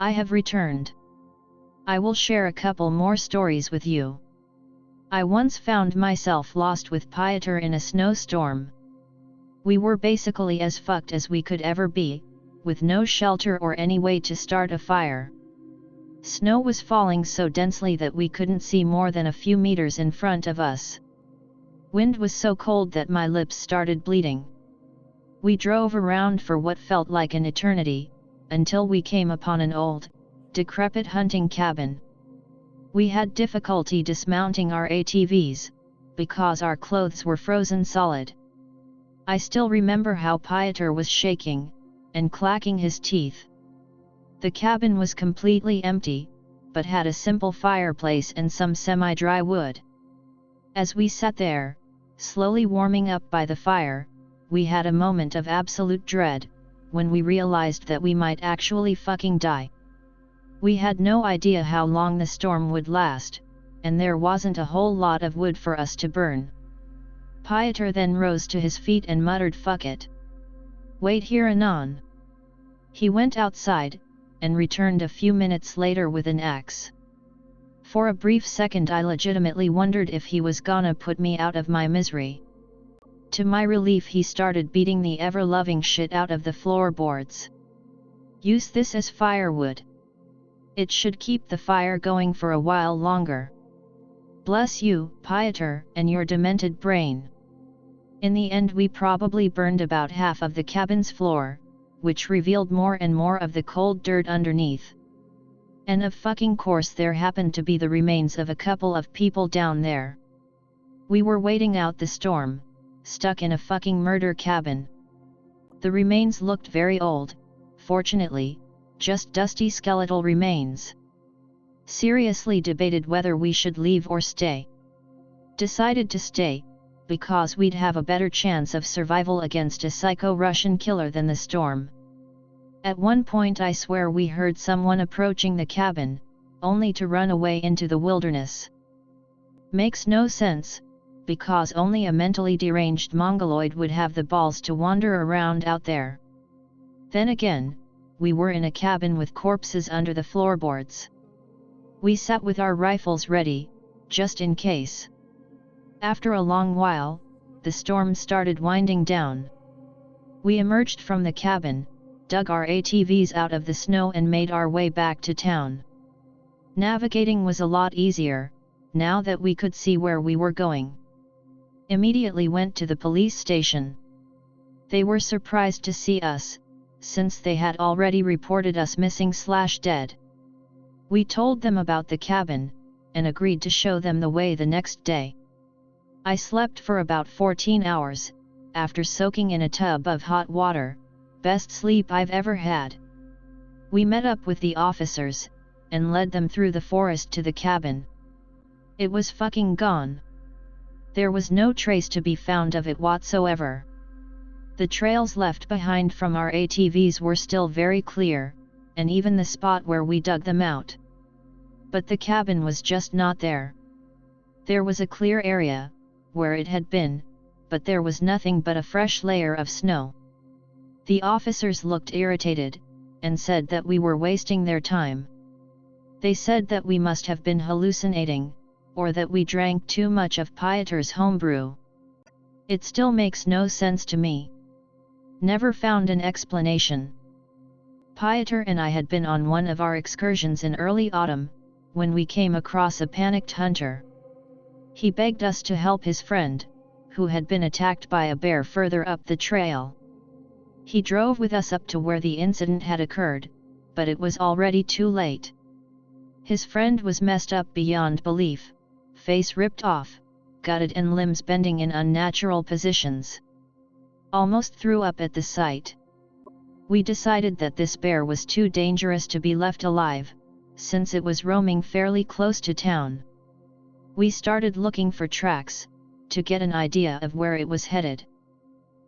I have returned. I will share a couple more stories with you. I once found myself lost with Pieter in a snowstorm. We were basically as fucked as we could ever be, with no shelter or any way to start a fire. Snow was falling so densely that we couldn't see more than a few meters in front of us. Wind was so cold that my lips started bleeding. We drove around for what felt like an eternity, until we came upon an old, decrepit hunting cabin. We had difficulty dismounting our ATVs, because our clothes were frozen solid. I still remember how Pieter was shaking, and clacking his teeth. The cabin was completely empty, but had a simple fireplace and some semi-dry wood. As we sat there, slowly warming up by the fire, we had a moment of absolute dread, when we realized that we might actually fucking die. We had no idea how long the storm would last, and there wasn't a whole lot of wood for us to burn. Pieter then rose to his feet and muttered, "Fuck it. Wait here anon." He went outside, and returned a few minutes later with an axe. For a brief second I legitimately wondered if he was gonna put me out of my misery. To my relief he started beating the ever-loving shit out of the floorboards. "Use this as firewood. It should keep the fire going for a while longer. Bless you, Pieter, and your demented brain." In the end we probably burned about half of the cabin's floor, which revealed more and more of the cold dirt underneath. And of fucking course there happened to be the remains of a couple of people down there. We were waiting out the storm, stuck in a fucking murder cabin. The remains looked very old, fortunately, just dusty skeletal remains. Seriously debated whether we should leave or stay. Decided to stay, because we'd have a better chance of survival against a psycho Russian killer than the storm. At one point I swear we heard someone approaching the cabin, only to run away into the wilderness. Makes no sense, because only a mentally deranged mongoloid would have the balls to wander around out there. Then again, we were in a cabin with corpses under the floorboards. We sat with our rifles ready, just in case. After a long while, the storm started winding down. We emerged from the cabin, dug our ATVs out of the snow and made our way back to town. Navigating was a lot easier, now that we could see where we were going. Immediately went to the police station. They were surprised to see us, since they had already reported us missing/dead. We told them about the cabin, and agreed to show them the way the next day. I slept for about 14 hours, after soaking in a tub of hot water, best sleep I've ever had. We met up with the officers, and led them through the forest to the cabin. It was fucking gone. There was no trace to be found of it whatsoever. The trails left behind from our ATVs were still very clear, and even the spot where we dug them out. But the cabin was just not there. There was a clear area, where it had been, but there was nothing but a fresh layer of snow. The officers looked irritated, and said that we were wasting their time. They said that we must have been hallucinating, or that we drank too much of Pieter's homebrew. It still makes no sense to me. Never found an explanation. Pieter and I had been on one of our excursions in early autumn, when we came across a panicked hunter. He begged us to help his friend, who had been attacked by a bear further up the trail. He drove with us up to where the incident had occurred, but it was already too late. His friend was messed up beyond belief, face ripped off, gutted and limbs bending in unnatural positions. Almost threw up at the sight. We decided that this bear was too dangerous to be left alive, since it was roaming fairly close to town. We started looking for tracks, to get an idea of where it was headed.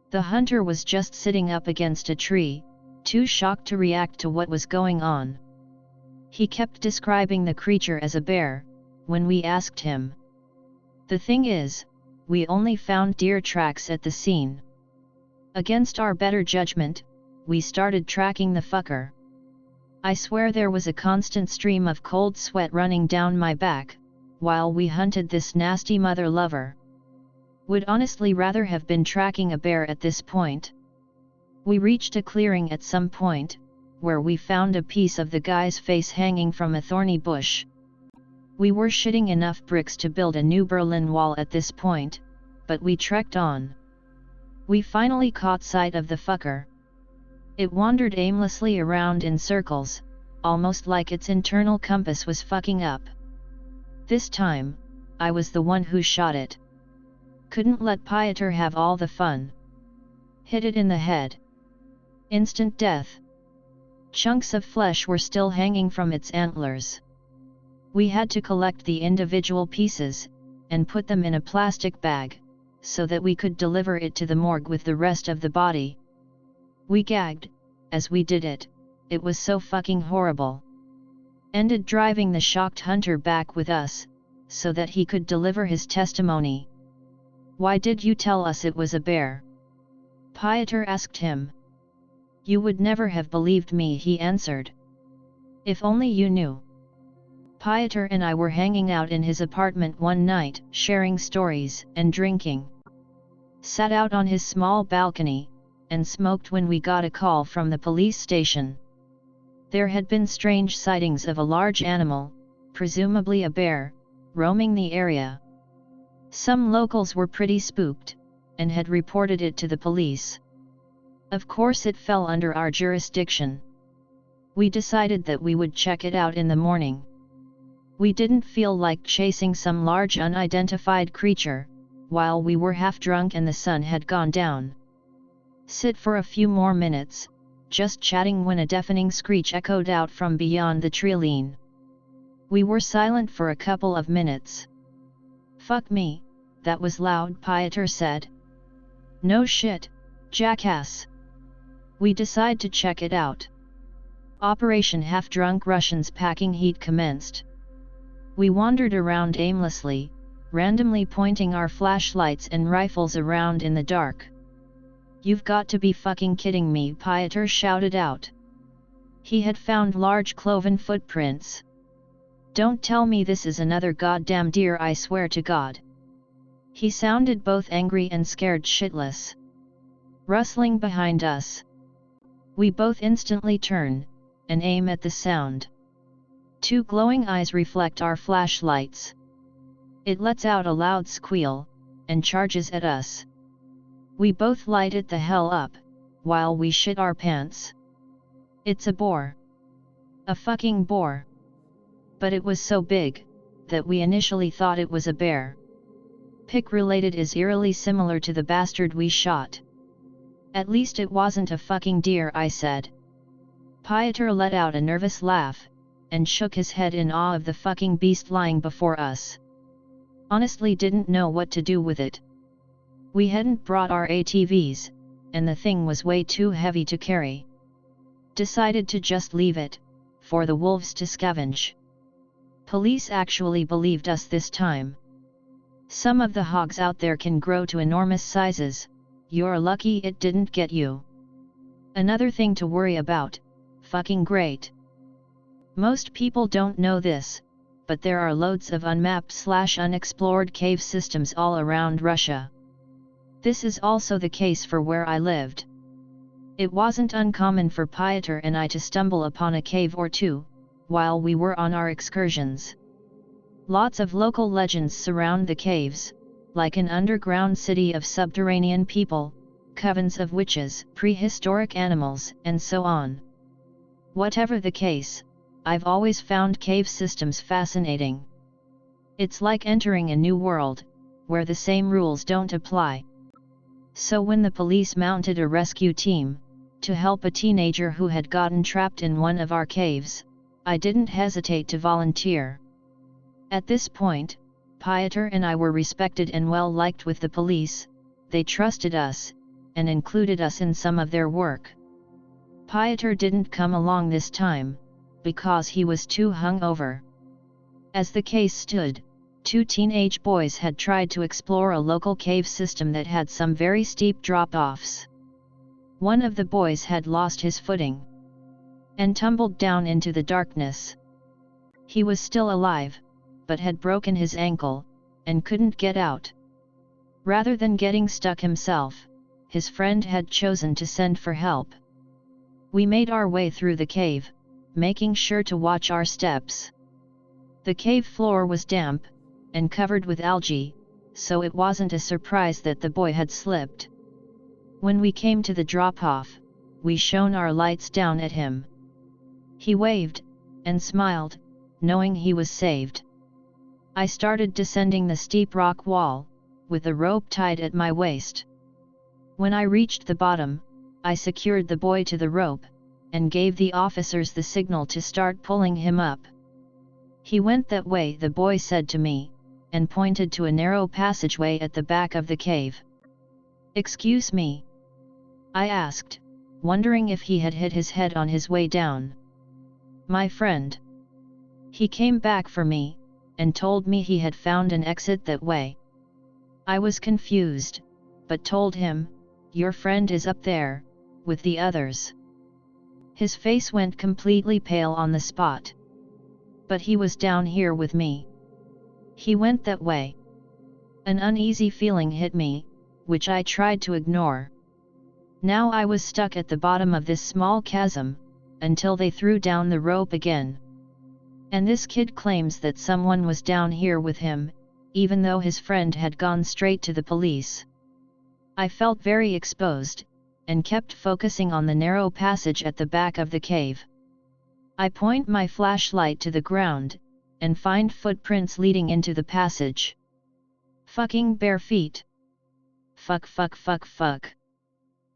The hunter was just sitting up against a tree, too shocked to react to what was going on. He kept describing the creature as a bear, when we asked him. The thing is, we only found deer tracks at the scene. Against our better judgment, we started tracking the fucker. I swear there was a constant stream of cold sweat running down my back, while we hunted this nasty mother lover. Would honestly rather have been tracking a bear at this point. We reached a clearing at some point, where we found a piece of the guy's face hanging from a thorny bush. We were shitting enough bricks to build a new Berlin Wall at this point, but we trekked on. We finally caught sight of the fucker. It wandered aimlessly around in circles, almost like its internal compass was fucking up. This time, I was the one who shot it. Couldn't let Piotr have all the fun. Hit it in the head. Instant death. Chunks of flesh were still hanging from its antlers. We had to collect the individual pieces, and put them in a plastic bag, so that we could deliver it to the morgue with the rest of the body. We gagged, as we did it. It was so fucking horrible. Ended driving the shocked hunter back with us, so that he could deliver his testimony. "Why did you tell us it was a bear?" Piotr asked him. "You would never have believed me," he answered. "If only you knew." Piotr and I were hanging out in his apartment one night, sharing stories and drinking. Sat out on his small balcony, and smoked when we got a call from the police station. There had been strange sightings of a large animal, presumably a bear, roaming the area. Some locals were pretty spooked, and had reported it to the police. Of course it fell under our jurisdiction. We decided that we would check it out in the morning. We didn't feel like chasing some large unidentified creature, while we were half drunk and the sun had gone down. Sit for a few more minutes, just chatting, when a deafening screech echoed out from beyond the treeline. We were silent for a couple of minutes. "Fuck me, that was loud," Piotr said. "No shit, jackass." We decide to check it out. Operation Half-Drunk Russians Packing Heat commenced. We wandered around aimlessly, randomly pointing our flashlights and rifles around in the dark. "You've got to be fucking kidding me," Piotr shouted out. He had found large cloven footprints. "Don't tell me this is another goddamn deer, I swear to God." He sounded both angry and scared shitless. Rustling behind us. We both instantly turn, and aim at the sound. Two glowing eyes reflect our flashlights. It lets out a loud squeal, and charges at us. We both light it the hell up, while we shit our pants. It's a boar. A fucking boar. But it was so big, that we initially thought it was a bear. Pic-related is eerily similar to the bastard we shot. "At least it wasn't a fucking deer," I said. Piotr let out a nervous laugh, and shook his head in awe of the fucking beast lying before us. Honestly didn't know what to do with it. We hadn't brought our ATVs, and the thing was way too heavy to carry. Decided to just leave it, for the wolves to scavenge. Police actually believed us this time. Some of the hogs out there can grow to enormous sizes. You're lucky it didn't get you. Another thing to worry about. Fucking great. Most people don't know this, but there are loads of unmapped/unexplored cave systems all around Russia. This is also the case for where I lived. It wasn't uncommon for Piotr and I to stumble upon a cave or two, while we were on our excursions. Lots of local legends surround the caves, like an underground city of subterranean people, covens of witches, prehistoric animals, and so on. Whatever the case, I've always found cave systems fascinating. It's like entering a new world, where the same rules don't apply. So when the police mounted a rescue team, to help a teenager who had gotten trapped in one of our caves, I didn't hesitate to volunteer. At this point, Piotr and I were respected and well liked with the police. They trusted us, and included us in some of their work. Piotr didn't come along this time, because he was too hungover. As the case stood, two teenage boys had tried to explore a local cave system that had some very steep drop-offs. One of the boys had lost his footing. and tumbled down into the darkness. He was still alive, but had broken his ankle, and couldn't get out. Rather than getting stuck himself, his friend had chosen to send for help. We made our way through the cave, making sure to watch our steps. The cave floor was damp, and covered with algae, so it wasn't a surprise that the boy had slipped. When we came to the drop-off, we shone our lights down at him. He waved, and smiled, knowing he was saved. I started descending the steep rock wall, with the rope tied at my waist. When I reached the bottom, I secured the boy to the rope, and gave the officers the signal to start pulling him up. "He went that way," the boy said to me, and pointed to a narrow passageway at the back of the cave. "Excuse me?" I asked, wondering if he had hit his head on his way down. "My friend. He came back for me, and told me he had found an exit that way." I was confused, but told him, "Your friend is up there, with the others." His face went completely pale on the spot. "But he was down here with me. He went that way." An uneasy feeling hit me, which I tried to ignore. Now I was stuck at the bottom of this small chasm, until they threw down the rope again. And this kid claims that someone was down here with him, even though his friend had gone straight to the police. I felt very exposed, and kept focusing on the narrow passage at the back of the cave. I point my flashlight to the ground, and find footprints leading into the passage. Fucking bare feet. Fuck fuck fuck fuck.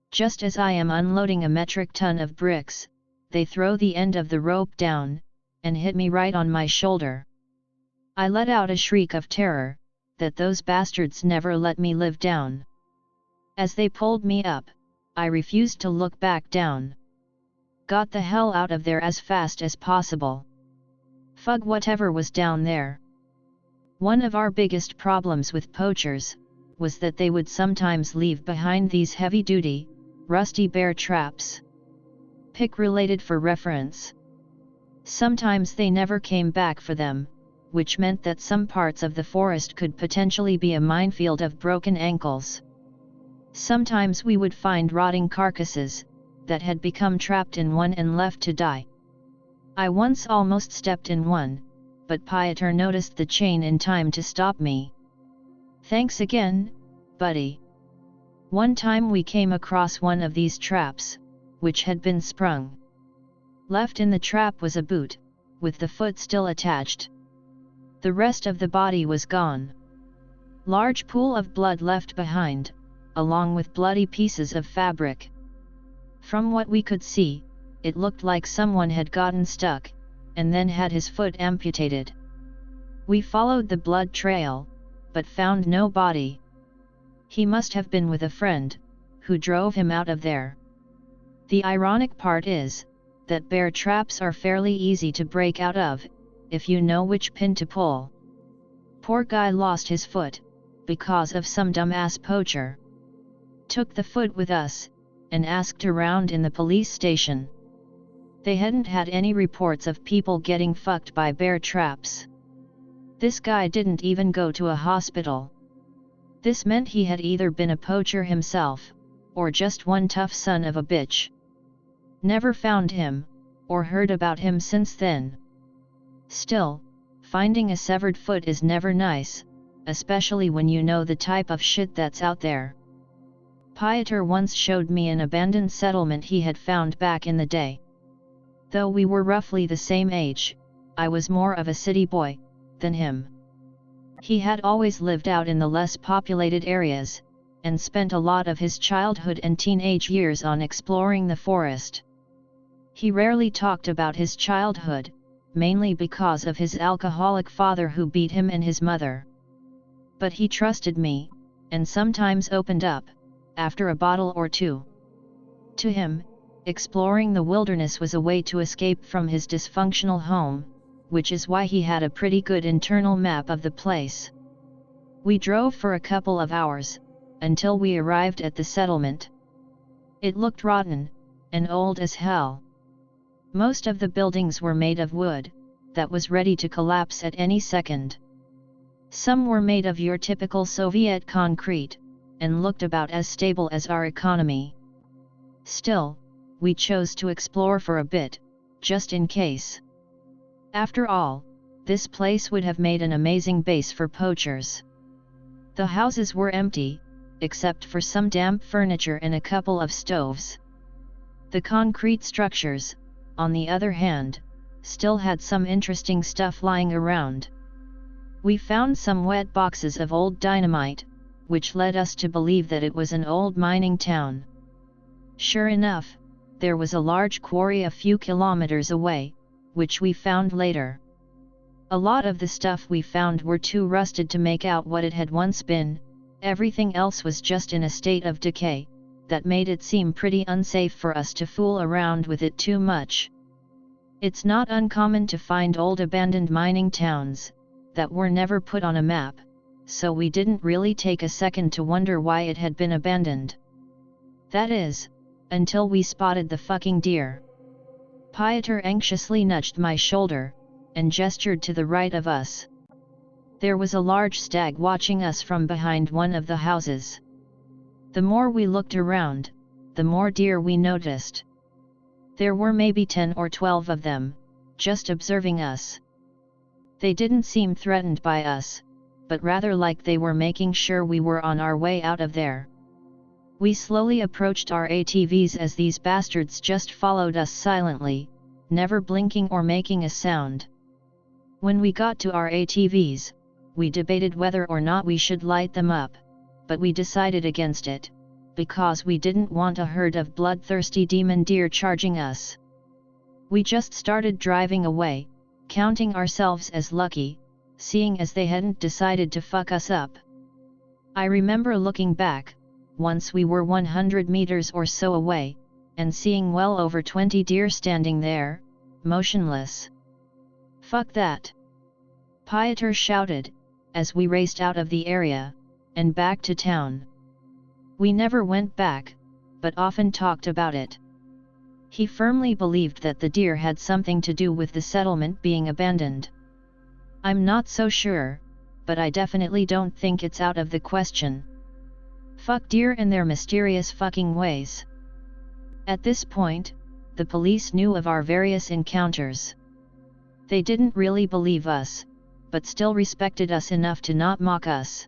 Just as I am unloading a metric ton of bricks, they throw the end of the rope down, and hit me right on my shoulder. I let out a shriek of terror, that those bastards never let me live down. As they pulled me up, I refused to look back down. Got the hell out of there as fast as possible. Fug whatever was down there. One of our biggest problems with poachers was that they would sometimes leave behind these heavy-duty, rusty bear traps. Pick related for reference. Sometimes they never came back for them, which meant that some parts of the forest could potentially be a minefield of broken ankles. Sometimes we would find rotting carcasses, that had become trapped in one and left to die. I once almost stepped in one, but Pieter noticed the chain in time to stop me. "Thanks again, buddy." One time we came across one of these traps, which had been sprung. Left in the trap was a boot, with the foot still attached. The rest of the body was gone. Large pool of blood left behind, along with bloody pieces of fabric. From what we could see, it looked like someone had gotten stuck, and then had his foot amputated. We followed the blood trail, but found no body. He must have been with a friend, who drove him out of there. The ironic part is, that bear traps are fairly easy to break out of, if you know which pin to pull. Poor guy lost his foot, because of some dumbass poacher. Took the foot with us, and asked around in the police station. They hadn't had any reports of people getting fucked by bear traps. This guy didn't even go to a hospital. This meant he had either been a poacher himself, or just one tough son of a bitch. Never found him, or heard about him since then. Still, finding a severed foot is never nice, especially when you know the type of shit that's out there. Pieter once showed me an abandoned settlement he had found back in the day. Though we were roughly the same age, I was more of a city boy than him. He had always lived out in the less populated areas, and spent a lot of his childhood and teenage years on exploring the forest. He rarely talked about his childhood, mainly because of his alcoholic father who beat him and his mother. But he trusted me, and sometimes opened up, after a bottle or two. To him, exploring the wilderness was a way to escape from his dysfunctional home, which is why he had a pretty good internal map of the place. We drove for a couple of hours, until we arrived at the settlement. It looked rotten, and old as hell. Most of the buildings were made of wood, that was ready to collapse at any second. Some were made of your typical Soviet concrete, and looked about as stable as our economy. Still, we chose to explore for a bit, just in case. After all, this place would have made an amazing base for poachers. The houses were empty, except for some damp furniture and a couple of stoves. The concrete structures, on the other hand, still had some interesting stuff lying around. We found some wet boxes of old dynamite, which led us to believe that it was an old mining town. Sure enough, there was a large quarry a few kilometers away, which we found later. A lot of the stuff we found were too rusted to make out what it had once been, everything else was just in a state of decay, that made it seem pretty unsafe for us to fool around with it too much. It's not uncommon to find old abandoned mining towns, that were never put on a map, so we didn't really take a second to wonder why it had been abandoned. That is, until we spotted the fucking deer. Piotr anxiously nudged my shoulder, and gestured to the right of us. There was a large stag watching us from behind one of the houses. The more we looked around, the more deer we noticed. There were maybe 10 or 12 of them, just observing us. They didn't seem threatened by us, but rather like they were making sure we were on our way out of there. We slowly approached our ATVs as these bastards just followed us silently, never blinking or making a sound. When we got to our ATVs, we debated whether or not we should light them up, but we decided against it, because we didn't want a herd of bloodthirsty demon deer charging us. We just started driving away, counting ourselves as lucky, seeing as they hadn't decided to fuck us up. I remember looking back, once we were 100 meters or so away, and seeing well over 20 deer standing there, motionless. "Fuck that!" Piotr shouted, as we raced out of the area, and back to town. We never went back, but often talked about it. He firmly believed that the deer had something to do with the settlement being abandoned. I'm not so sure, but I definitely don't think it's out of the question. Fuck deer and their mysterious fucking ways. At this point, the police knew of our various encounters. They didn't really believe us, but still respected us enough to not mock us.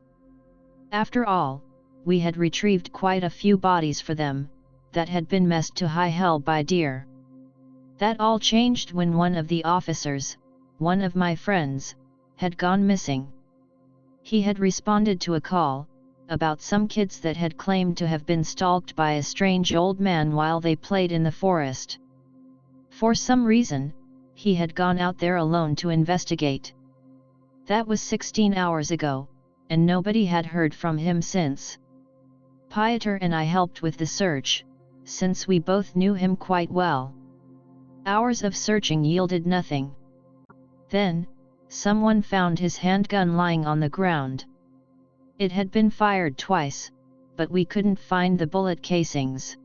After all, we had retrieved quite a few bodies for them, that had been messed to high hell by deer. That all changed when one of the officers, one of my friends, had gone missing. He had responded to a call, about some kids that had claimed to have been stalked by a strange old man while they played in the forest. For some reason, he had gone out there alone to investigate. That was 16 hours ago, and nobody had heard from him since. Piotr and I helped with the search, since we both knew him quite well. Hours of searching yielded nothing. Then, someone found his handgun lying on the ground. It had been fired twice, but we couldn't find the bullet casings.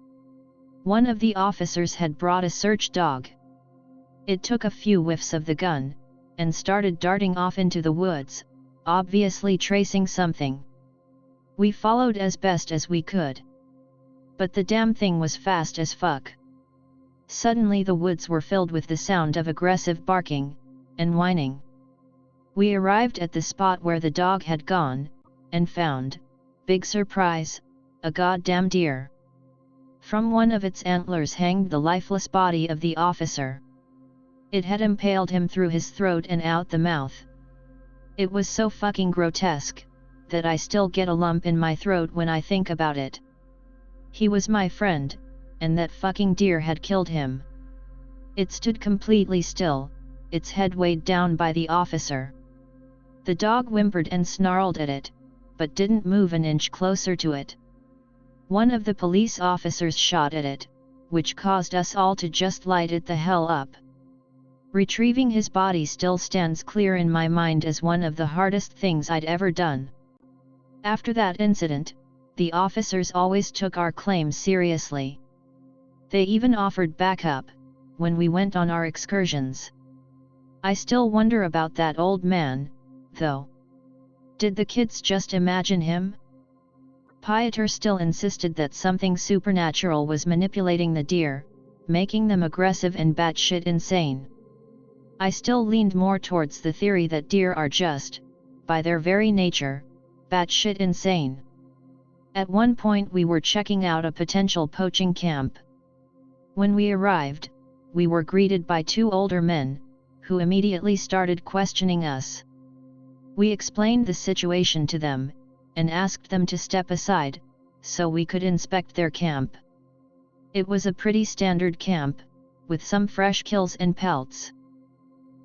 One of the officers had brought a search dog. It took a few whiffs of the gun, and started darting off into the woods, obviously tracing something. We followed as best as we could. But the damn thing was fast as fuck. Suddenly the woods were filled with the sound of aggressive barking, and whining. We arrived at the spot where the dog had gone, and found, big surprise, a goddamn deer. From one of its antlers hanged the lifeless body of the officer. It had impaled him through his throat and out the mouth. It was so fucking grotesque, that I still get a lump in my throat when I think about it. He was my friend, and that fucking deer had killed him. It stood completely still, its head weighed down by the officer. The dog whimpered and snarled at it, but didn't move an inch closer to it. One of the police officers shot at it, which caused us all to just light it the hell up. Retrieving his body still stands clear in my mind as one of the hardest things I'd ever done. After that incident, the officers always took our claims seriously. They even offered backup, when we went on our excursions. I still wonder about that old man, though. Did the kids just imagine him? Pieter still insisted that something supernatural was manipulating the deer, making them aggressive and batshit insane. I still leaned more towards the theory that deer are just, by their very nature, batshit insane. At one point we were checking out a potential poaching camp. When we arrived, we were greeted by two older men, who immediately started questioning us. We explained the situation to them, and asked them to step aside, so we could inspect their camp. It was a pretty standard camp, with some fresh kills and pelts.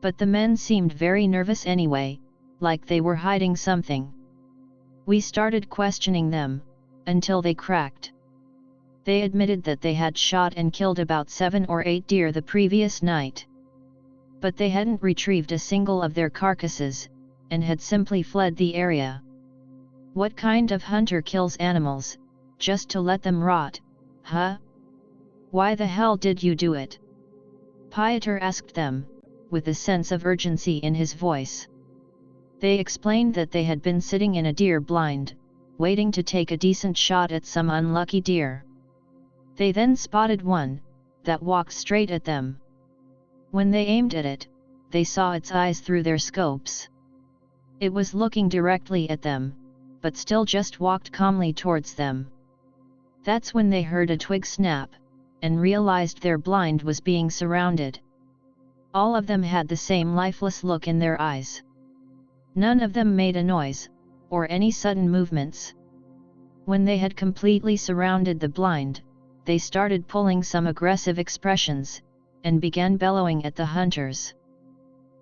But the men seemed very nervous anyway, like they were hiding something. We started questioning them, until they cracked. They admitted that they had shot and killed about 7 or 8 deer the previous night. But they hadn't retrieved a single of their carcasses, and had simply fled the area. What kind of hunter kills animals, just to let them rot, huh? Why the hell did you do it? Pieter asked them, with a sense of urgency in his voice. They explained that they had been sitting in a deer blind, waiting to take a decent shot at some unlucky deer. They then spotted one, that walked straight at them. When they aimed at it, they saw its eyes through their scopes. It was looking directly at them, but still just walked calmly towards them. That's when they heard a twig snap, and realized their blind was being surrounded. All of them had the same lifeless look in their eyes. None of them made a noise, or any sudden movements. When they had completely surrounded the blind, they started pulling some aggressive expressions, and began bellowing at the hunters.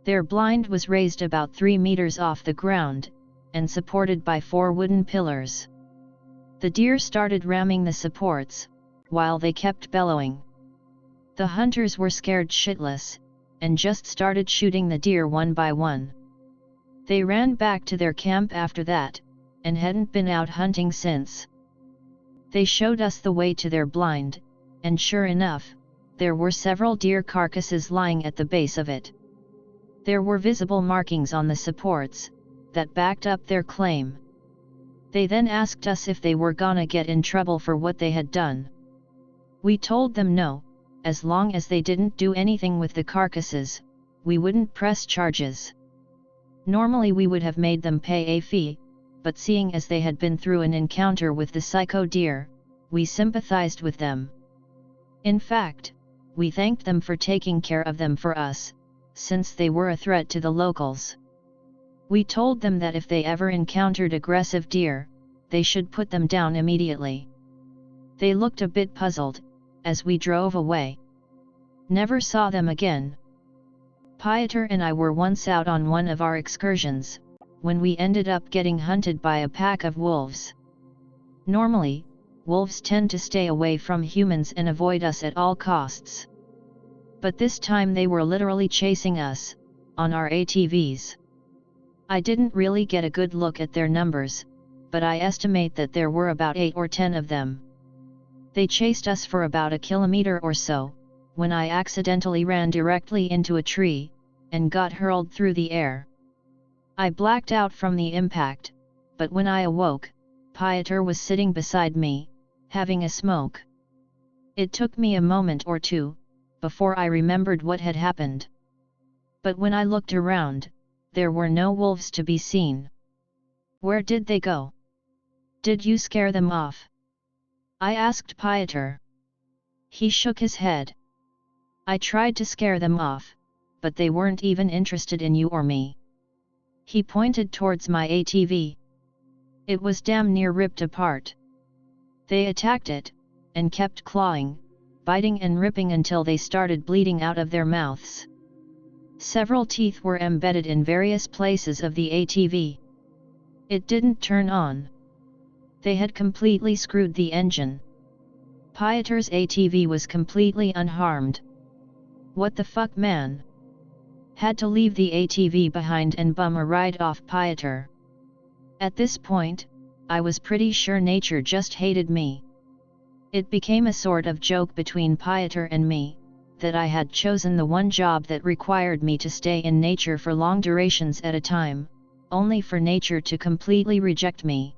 Their blind was raised about 3 meters off the ground, and supported by 4 wooden pillars. The deer started ramming the supports, while they kept bellowing. The hunters were scared shitless, and just started shooting the deer one by one. They ran back to their camp after that, and hadn't been out hunting since. They showed us the way to their blind, and sure enough, there were several deer carcasses lying at the base of it. There were visible markings on the supports, that backed up their claim. They then asked us if they were gonna get in trouble for what they had done. We told them no, as long as they didn't do anything with the carcasses, we wouldn't press charges. Normally we would have made them pay a fee, but seeing as they had been through an encounter with the psycho deer, we sympathized with them. In fact, we thanked them for taking care of them for us, since they were a threat to the locals. We told them that if they ever encountered aggressive deer, they should put them down immediately. They looked a bit puzzled, as we drove away. Never saw them again. Pieter and I were once out on one of our excursions, when we ended up getting hunted by a pack of wolves. Normally, wolves tend to stay away from humans and avoid us at all costs. But this time they were literally chasing us, on our ATVs. I didn't really get a good look at their numbers, but I estimate that there were about 8 or 10 of them. They chased us for about a kilometer or so, when I accidentally ran directly into a tree, and got hurled through the air. I blacked out from the impact, but when I awoke, Pieter was sitting beside me, having a smoke. It took me a moment or two, before I remembered what had happened. But when I looked around, there were no wolves to be seen. Where did they go? Did you scare them off? I asked Pieter. He shook his head. I tried to scare them off, but they weren't even interested in you or me. He pointed towards my ATV. It was damn near ripped apart. They attacked it, and kept clawing, biting and ripping until they started bleeding out of their mouths. Several teeth were embedded in various places of the ATV. It didn't turn on. They had completely screwed the engine. Pieter's ATV was completely unharmed. What the fuck, man? Had to leave the ATV behind and bum a ride off Pieter. At this point, I was pretty sure nature just hated me. It became a sort of joke between Pieter and me, that I had chosen the one job that required me to stay in nature for long durations at a time, only for nature to completely reject me.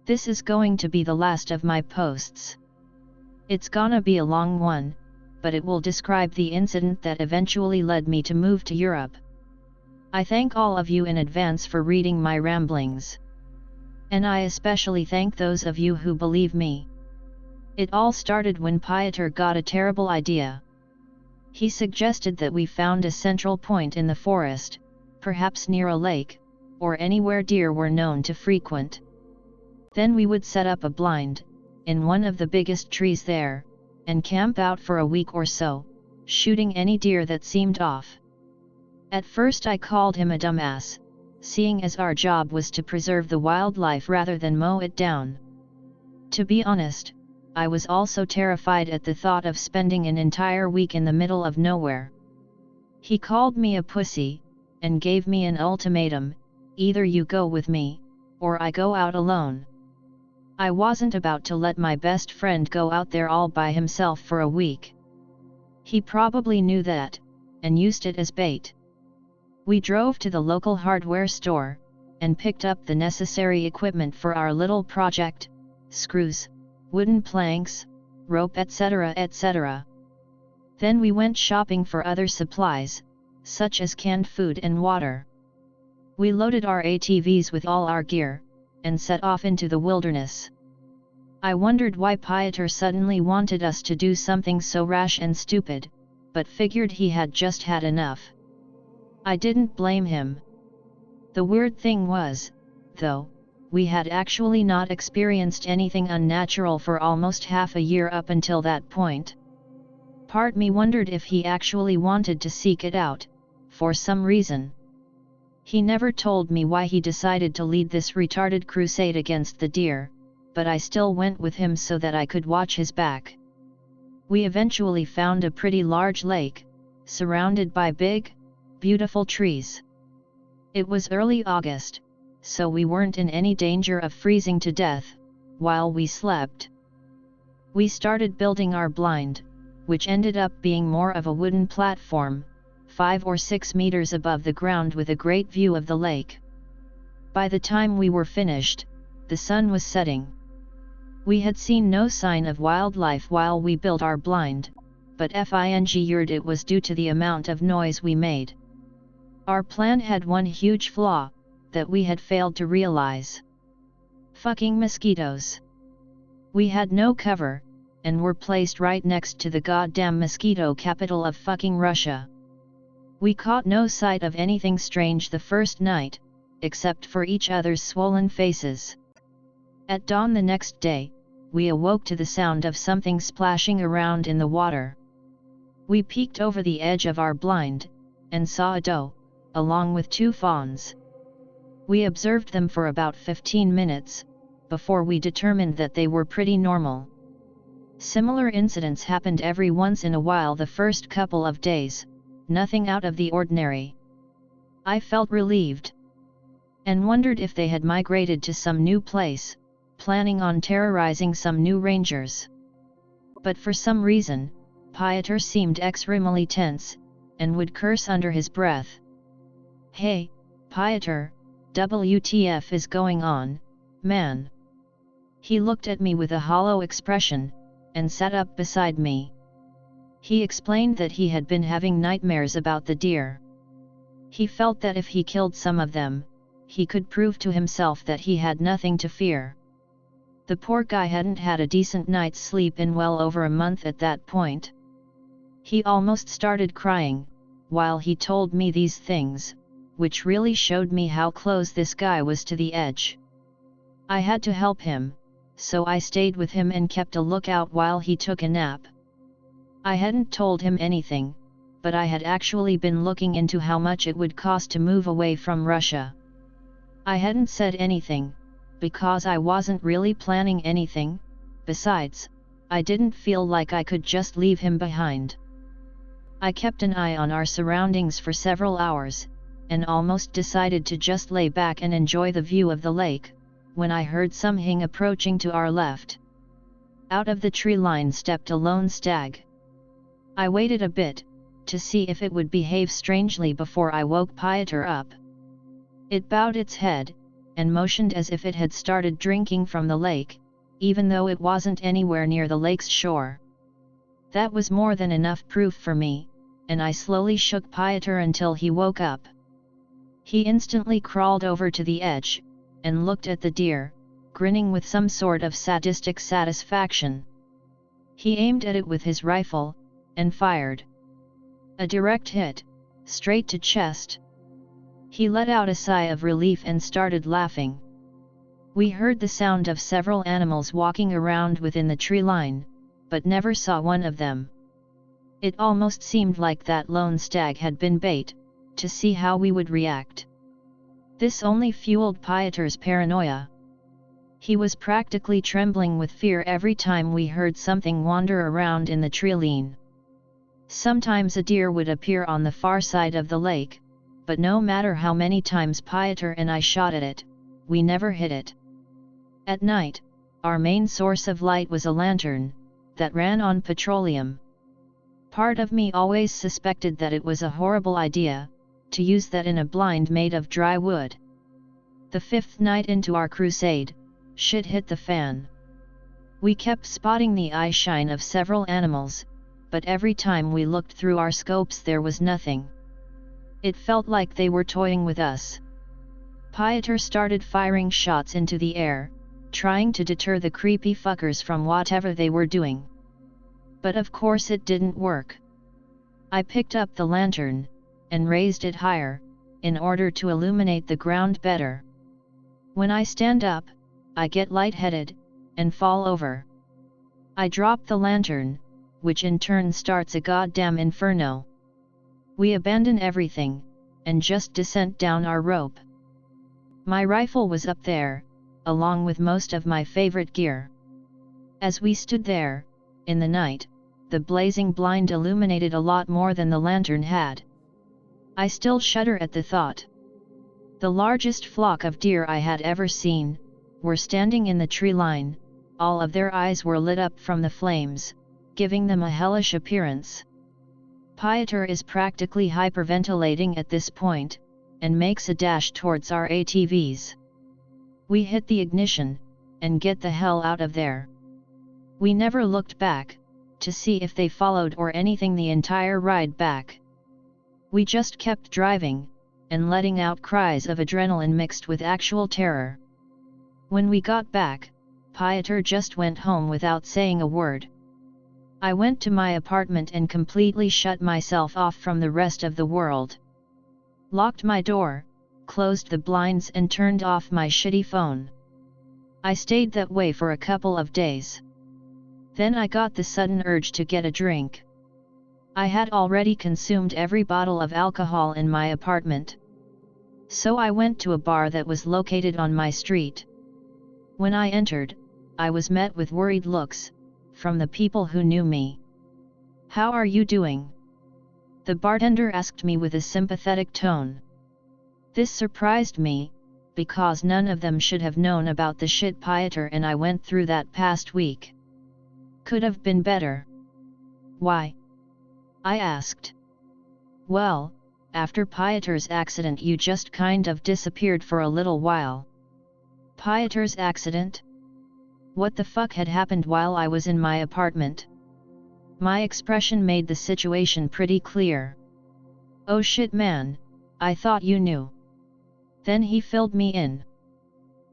This is going to be the last of my posts. It's gonna be a long one, but it will describe the incident that eventually led me to move to Europe. I thank all of you in advance for reading my ramblings. And I especially thank those of you who believe me. It all started when Piotr got a terrible idea. He suggested that we found a central point in the forest, perhaps near a lake, or anywhere deer were known to frequent. Then we would set up a blind, in one of the biggest trees there, and camp out for a week or so, shooting any deer that seemed off. At first I called him a dumbass, seeing as our job was to preserve the wildlife rather than mow it down. To be honest, I was also terrified at the thought of spending an entire week in the middle of nowhere. He called me a pussy, and gave me an ultimatum: either you go with me, or I go out alone. I wasn't about to let my best friend go out there all by himself for a week. He probably knew that, and used it as bait. We drove to the local hardware store, and picked up the necessary equipment for our little project: screws, wooden planks, rope, etc., etc. Then we went shopping for other supplies, such as canned food and water. We loaded our ATVs with all our gear, and set off into the wilderness. I wondered why Piotr suddenly wanted us to do something so rash and stupid, but figured he had just had enough. I didn't blame him. The weird thing was, though, we had actually not experienced anything unnatural for almost half a year up until that point. Part me wondered if he actually wanted to seek it out, for some reason. He never told me why he decided to lead this retarded crusade against the deer, but I still went with him so that I could watch his back. We eventually found a pretty large lake, surrounded by big, beautiful trees. It was early August, so we weren't in any danger of freezing to death while we slept. We started building our blind, which ended up being more of a wooden platform, 5 or 6 meters above the ground with a great view of the lake. By the time we were finished, the sun was setting. We had seen no sign of wildlife while we built our blind, but figured it was due to the amount of noise we made. Our plan had one huge flaw, that we had failed to realize. Fucking mosquitoes. We had no cover, and were placed right next to the goddamn mosquito capital of fucking Russia. We caught no sight of anything strange the first night, except for each other's swollen faces. At dawn the next day, we awoke to the sound of something splashing around in the water. We peeked over the edge of our blind, and saw a doe, along with 2 fawns. We observed them for about 15 minutes, before we determined that they were pretty normal. Similar incidents happened every once in a while the first couple of days, nothing out of the ordinary. I felt relieved, and wondered if they had migrated to some new place, planning on terrorizing some new rangers. But for some reason, Piotr seemed extremely tense, and would curse under his breath. "Hey, Piotr, WTF is going on, man?" He looked at me with a hollow expression, and sat up beside me. He explained that he had been having nightmares about the deer. He felt that if he killed some of them, he could prove to himself that he had nothing to fear. The poor guy hadn't had a decent night's sleep in well over a month at that point. He almost started crying, while he told me these things, which really showed me how close this guy was to the edge. I had to help him, so I stayed with him and kept a lookout while he took a nap. I hadn't told him anything, but I had actually been looking into how much it would cost to move away from Russia. I hadn't said anything, because I wasn't really planning anything. Besides, I didn't feel like I could just leave him behind. I kept an eye on our surroundings for several hours, and almost decided to just lay back and enjoy the view of the lake, when I heard something approaching to our left. Out of the tree line stepped a lone stag. I waited a bit, to see if it would behave strangely before I woke Pieter up. It bowed its head, and motioned as if it had started drinking from the lake, even though it wasn't anywhere near the lake's shore. That was more than enough proof for me, and I slowly shook Pieter until he woke up. He instantly crawled over to the edge, and looked at the deer, grinning with some sort of sadistic satisfaction. He aimed at it with his rifle, and fired. A direct hit, straight to chest. He let out a sigh of relief and started laughing. We heard the sound of several animals walking around within the tree line, but never saw one of them. It almost seemed like that lone stag had been bait, to see how we would react. This only fueled Pieter's paranoia. He was practically trembling with fear every time we heard something wander around in the treeline. Sometimes a deer would appear on the far side of the lake, but no matter how many times Pieter and I shot at it, we never hit it. At night, our main source of light was a lantern, that ran on petroleum. Part of me always suspected that it was a horrible idea, to use that in a blind made of dry wood. The 5th night into our crusade, shit hit the fan. We kept spotting the eye shine of several animals, but every time we looked through our scopes there was nothing. It felt like they were toying with us. Pieter started firing shots into the air, trying to deter the creepy fuckers from whatever they were doing. But of course it didn't work. I picked up the lantern, and raised it higher, in order to illuminate the ground better. When I stand up, I get lightheaded, and fall over. I drop the lantern, which in turn starts a goddamn inferno. We abandon everything, and just descent down our rope. My rifle was up there, along with most of my favorite gear. As we stood there, in the night, the blazing blind illuminated a lot more than the lantern had. I still shudder at the thought. The largest flock of deer I had ever seen, were standing in the tree line, all of their eyes were lit up from the flames, giving them a hellish appearance. Pieter is practically hyperventilating at this point, and makes a dash towards our ATVs. We hit the ignition, and get the hell out of there. We never looked back, to see if they followed or anything the entire ride back. We just kept driving, and letting out cries of adrenaline mixed with actual terror. When we got back, Pieter just went home without saying a word. I went to my apartment and completely shut myself off from the rest of the world. Locked my door, closed the blinds and turned off my shitty phone. I stayed that way for a couple of days. Then I got the sudden urge to get a drink. I had already consumed every bottle of alcohol in my apartment. So I went to a bar that was located on my street. When I entered, I was met with worried looks, from the people who knew me. "How are you doing?" the bartender asked me with a sympathetic tone. This surprised me, because none of them should have known about the shit Pieter and I went through that past week. Could have been better. "Why?" I asked. "Well, after Pieter's accident you just kind of disappeared for a little while." "Pieter's accident? What the fuck had happened while I was in my apartment?" My expression made the situation pretty clear. "Oh shit man, I thought you knew." Then he filled me in.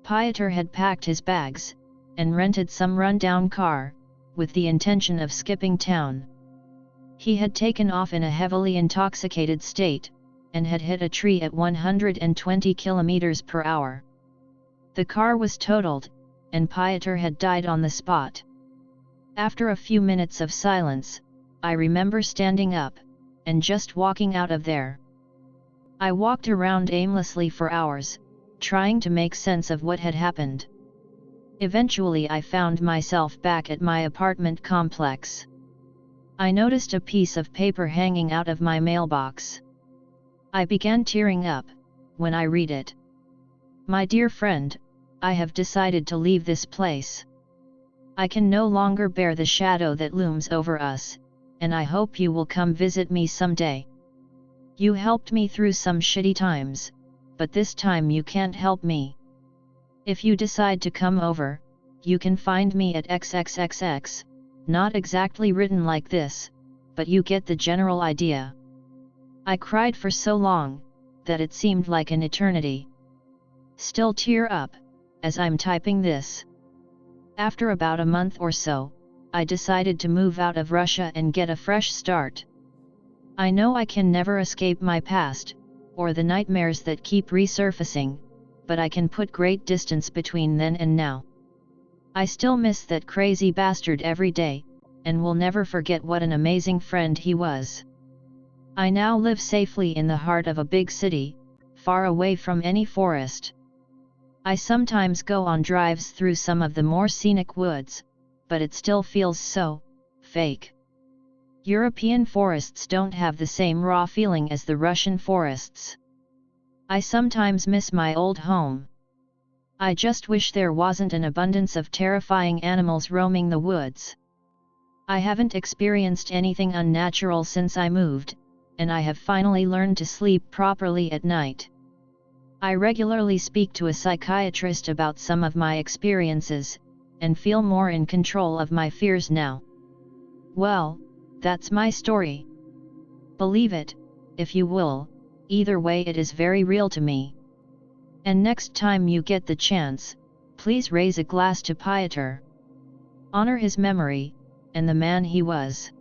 Pieter had packed his bags, and rented some rundown car, with the intention of skipping town. He had taken off in a heavily intoxicated state, and had hit a tree at 120 km per hour. The car was totaled, and Pieter had died on the spot. After a few minutes of silence, I remember standing up, and just walking out of there. I walked around aimlessly for hours, trying to make sense of what had happened. Eventually I found myself back at my apartment complex. I noticed a piece of paper hanging out of my mailbox. I began tearing up, when I read it. "My dear friend, I have decided to leave this place. I can no longer bear the shadow that looms over us, and I hope you will come visit me someday. You helped me through some shitty times, but this time you can't help me. If you decide to come over, you can find me at XXXX, not exactly written like this, but you get the general idea. I cried for so long, that it seemed like an eternity. Still tear up, as I'm typing this. After about a month or so, I decided to move out of Russia and get a fresh start. I know I can never escape my past, or the nightmares that keep resurfacing, but I can put great distance between then and now. I still miss that crazy bastard every day, and will never forget what an amazing friend he was. I now live safely in the heart of a big city, far away from any forest. I sometimes go on drives through some of the more scenic woods, but it still feels so fake. European forests don't have the same raw feeling as the Russian forests. I sometimes miss my old home. I just wish there wasn't an abundance of terrifying animals roaming the woods. I haven't experienced anything unnatural since I moved, and I have finally learned to sleep properly at night. I regularly speak to a psychiatrist about some of my experiences, and feel more in control of my fears now. Well, that's my story. Believe it, if you will, either way it is very real to me. And next time you get the chance, please raise a glass to Piotr. Honor his memory, and the man he was.